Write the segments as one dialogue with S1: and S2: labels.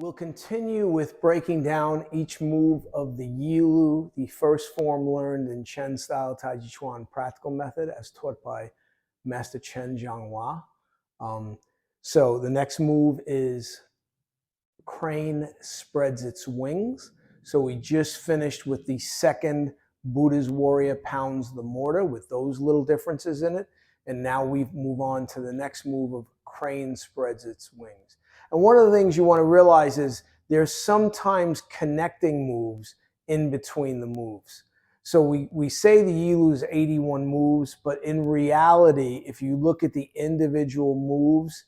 S1: We'll continue with breaking down each move of the Yilu, the first form learned in Chen style Tai Chi Chuan practical method as taught by Master Chen Zhonghua. So the next move is crane spreads its wings. So we just finished with the second Buddha's warrior pounds the mortar with those little differences in it. And now we move on to the next move of crane spreads its wings. And one of the things you want to realize is there's sometimes connecting moves in between the moves. So we say the Yilu is 81 moves, but in reality, if you look at the individual moves,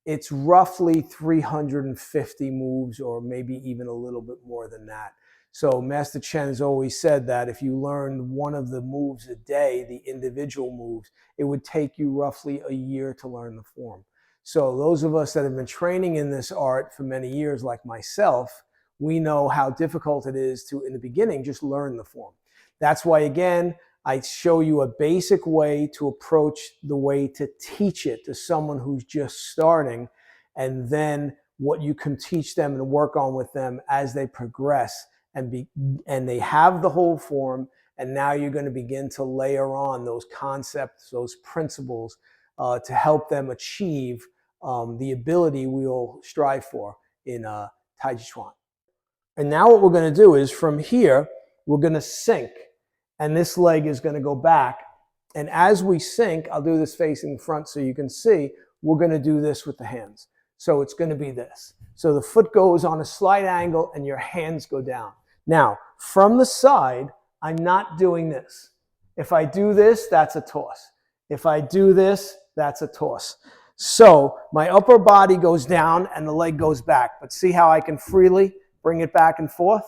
S1: it's roughly 350 moves or maybe even a little bit more than that. So Master Chen has always said that if you learned one of the moves a day, the individual moves, it would take you roughly a year to learn the form. So those of us that have been training in this art for many years, like myself, we know how difficult it is to, in the beginning, just learn the form. That's why, again, I show you a basic way to approach the way to teach it to someone who's just starting, and then what you can teach them and work on with them as they progress and they have the whole form, and now you're going to begin to layer on those concepts, those principles to help them achieve the ability we all strive for in Tai Chi Chuan. And now what we're going to do is from here, we're going to sink. And this leg is going to go back. And as we sink, I'll do this facing front so you can see, we're going to do this with the hands. So it's going to be this. So the foot goes on a slight angle and your hands go down. Now, from the side, I'm not doing this. If I do this, that's a toss. If I do this, that's a toss. So my upper body goes down and the leg goes back. But see how I can freely bring it back and forth?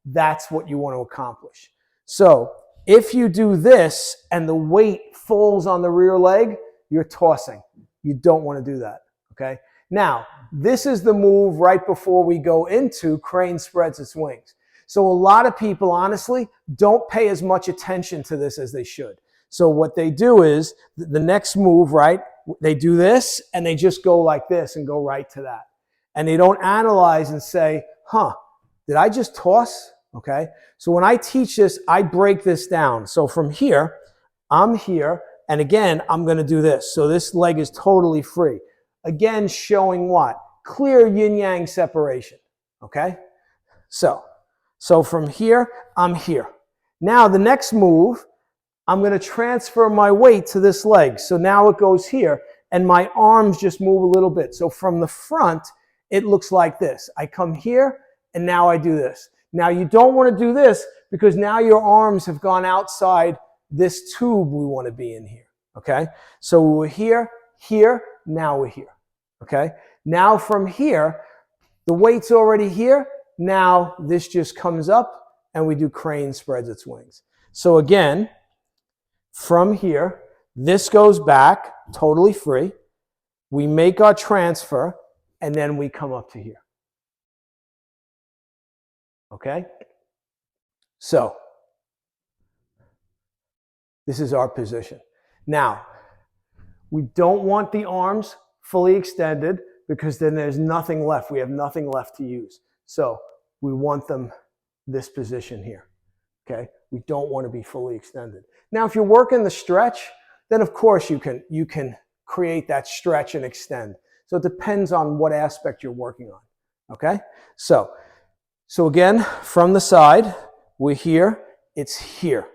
S1: That's what you want to accomplish. So if you do this and the weight falls on the rear leg, you're tossing. You don't want to do that, okay? Now, this is the move right before we go into crane spreads its wings. So a lot of people, honestly, don't pay as much attention to this as they should. So what they do is the next move, right? They do this and they just go like this and go right to that. And they don't analyze and say, did I just toss? Okay. So when I teach this, I break this down. So from here, I'm here. And again, I'm going to do this. So this leg is totally free. Again, showing what? Clear yin-yang separation. Okay. So from here, I'm here. Now the next move, I'm going to transfer my weight to this leg. So now it goes here and my arms just move a little bit. So from the front, it looks like this. I come here and now I do this. Now you don't want to do this because now your arms have gone outside this tube we want to be in here. Okay. So we're here, here, now we're here. Okay. Now from here, the weight's already here. Now this just comes up and we do crane spreads its wings. So again, from here, this goes back totally free. We make our transfer and then we come up to here. Okay? So this is our position. Now, we don't want the arms fully extended because then there's nothing left. We have nothing left to use. So we want them this position here. Okay? We don't want to be fully extended. Now, if you're working the stretch, then of course you can create that stretch and extend. So it depends on what aspect you're working on. Okay? So again, from the side, we're here, it's here.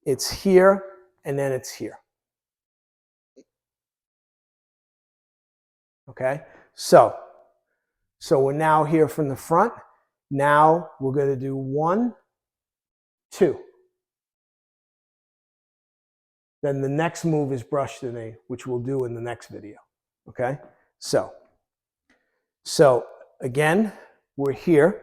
S1: It's here, and then it's here. Okay? So we're now here from the front. Now we're going to do 1, 2. Then the next move is brush to knee, which we'll do in the next video. Okay? So again, we're here.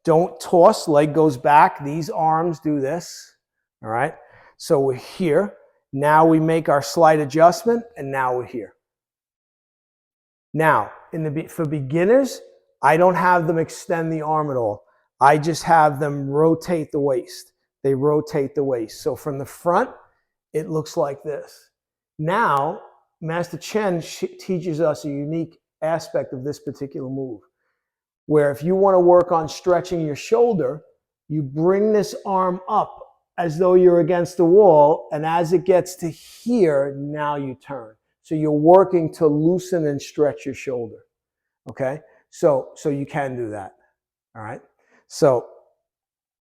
S1: Don't toss, leg goes back. These arms do this. All right? So we're here. Now we make our slight adjustment, and now we're here. Now, for beginners, I don't have them extend the arm at all. I just have them rotate the waist. They rotate the waist. So from the front, it looks like this. Now, Master Chen teaches us a unique aspect of this particular move. Where if you want to work on stretching your shoulder, you bring this arm up as though you're against the wall, and as it gets to here, now you turn. So you're working to loosen and stretch your shoulder, okay? So you can do that, all right? So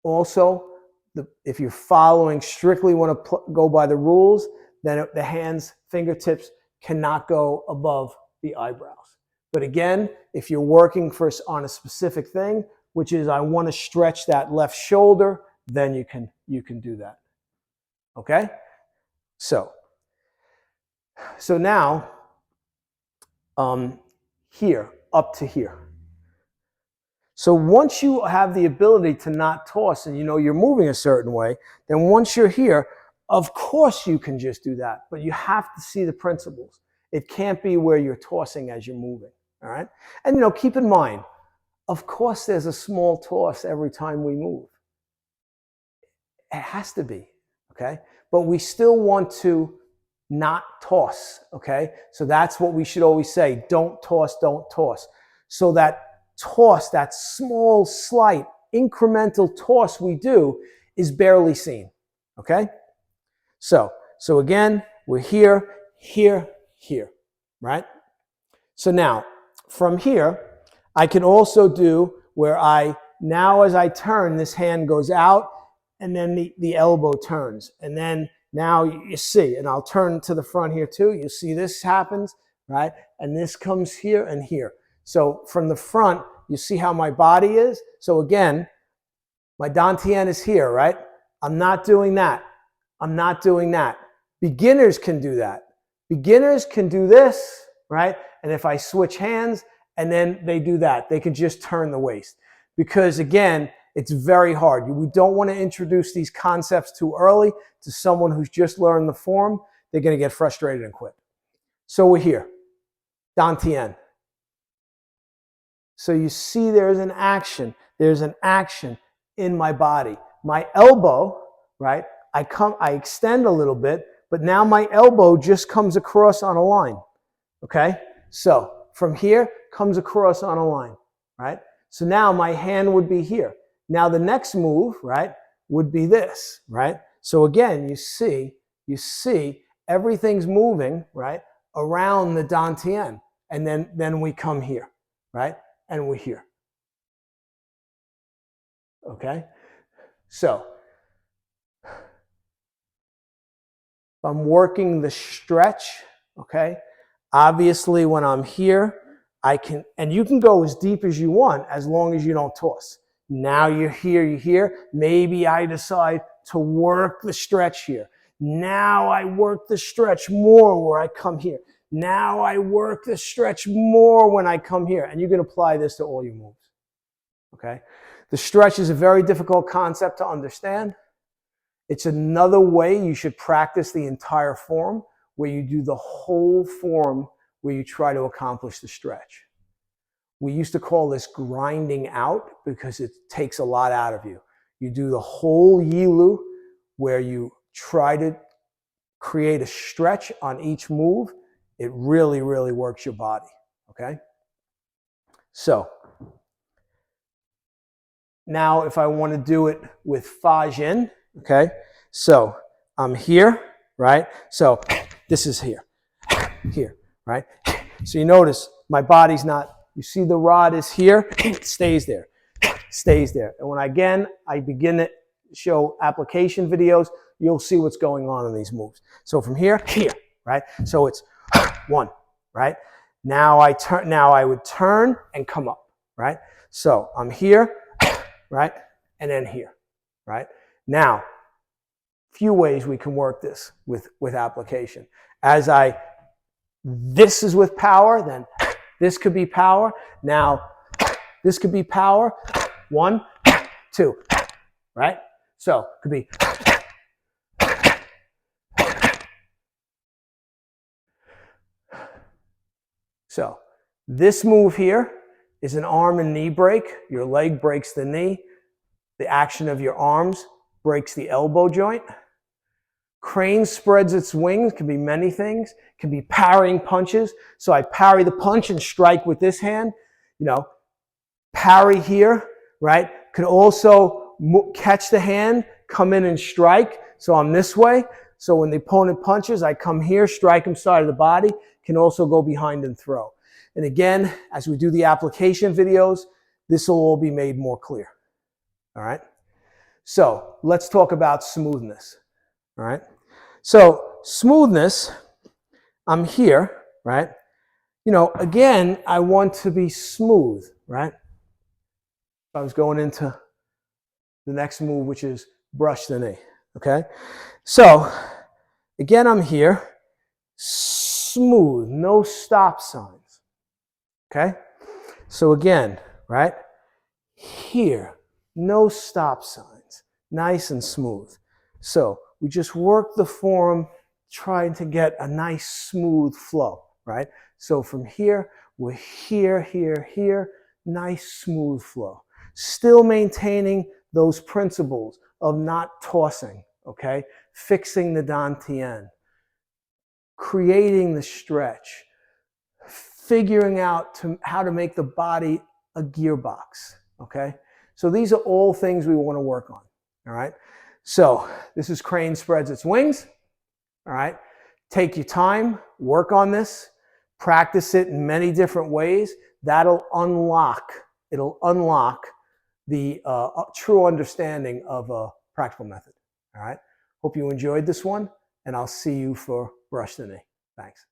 S1: also, if you're following strictly want to go by the rules, then the hands, fingertips cannot go above the eyebrows. But again, if you're working on a specific thing, which is I want to stretch that left shoulder, then you can do that. Okay? So now here, up to here. So once you have the ability to not toss and you know you're moving a certain way, then once you're here, of course you can just do that, but you have to see the principles. It can't be where you're tossing as you're moving, all right? And keep in mind, of course there's a small toss every time we move. It has to be, okay? But we still want to not toss, okay? So that's what we should always say, don't toss, don't toss. So that toss, that small, slight, incremental toss we do is barely seen, okay? So again, we're here, here, here, right? So now, from here, I can also do where now as I turn, this hand goes out, and then the elbow turns. And then now you see, and I'll turn to the front here too, you see this happens, right? And this comes here and here. So from the front, you see how my body is? So again, my dantian is here, right? I'm not doing that. I'm not doing that. Beginners can do that. Beginners can do this, right? And if I switch hands and then they do that, they can just turn the waist. Because again, it's very hard. We don't want to introduce these concepts too early to someone who's just learned the form. They're going to get frustrated and quit. So we're here, dantian. So you see there's an action. There's an action in my body. My elbow, right? I extend a little bit, but now my elbow just comes across on a line, okay? So from here, comes across on a line, right? So now my hand would be here. Now the next move, right, would be this, right? So again, you see everything's moving, right, around the dantian. And then we come here, right? And we're here. Okay? So if I'm working the stretch, okay? Obviously when I'm here, and you can go as deep as you want as long as you don't toss. Now you're here. Maybe I decide to work the stretch here. Now I work the stretch more where I come here. Now I work the stretch more when I come here. And you can apply this to all your moves, okay? The stretch is a very difficult concept to understand. It's another way you should practice the entire form, where you do the whole form, where you try to accomplish the stretch. We used to call this grinding out because it takes a lot out of you. You do the whole Yilu, where you try to create a stretch on each move. It really, really works your body, okay? So now if I want to do it with Fajin, okay? So I'm here, right? So this is here, right? So you notice my body's not, you see the rod is here, it stays there, stays there. And when I begin to show application videos, you'll see what's going on in these moves. So from here, right? So it's 1, right? Now I would turn and come up, right? So I'm here, right? And then here, right? Now, few ways we can work this with application. This is with power, then this could be power. Now, this could be power. 1, 2, right? So it could be. So this move here is an arm and knee break. Your leg breaks the knee. The action of your arms breaks the elbow joint. Crane spreads its wings, can be many things, can be parrying punches. So I parry the punch and strike with this hand. parry here, right? Could also catch the hand, come in and strike. So I'm this way. So when the opponent punches, I come here, strike him side of the body. Can also go behind and throw. And again, as we do the application videos, this will all be made more clear. All right. So let's talk about smoothness. All right. So smoothness, I'm here, right? You know, again, I want to be smooth, right? I was going into the next move, which is brush the knee. Okay. So again, I'm here, smooth, no stop signs. Okay. So again, right here, no stop signs, nice and smooth. So we just work the form, trying to get a nice smooth flow, right? So from here, we're here, here, here, nice smooth flow. Still maintaining those principles of not tossing, okay? Fixing the dantian, creating the stretch, figuring out how to make the body a gearbox, okay? So these are all things we want to work on, all right? So this is crane spreads its wings, all right? Take your time, work on this, practice it in many different ways. That'll unlock, it'll unlock the true understanding of a practical method, all right? Hope you enjoyed this one, and I'll see you for Brush the Knee. Thanks.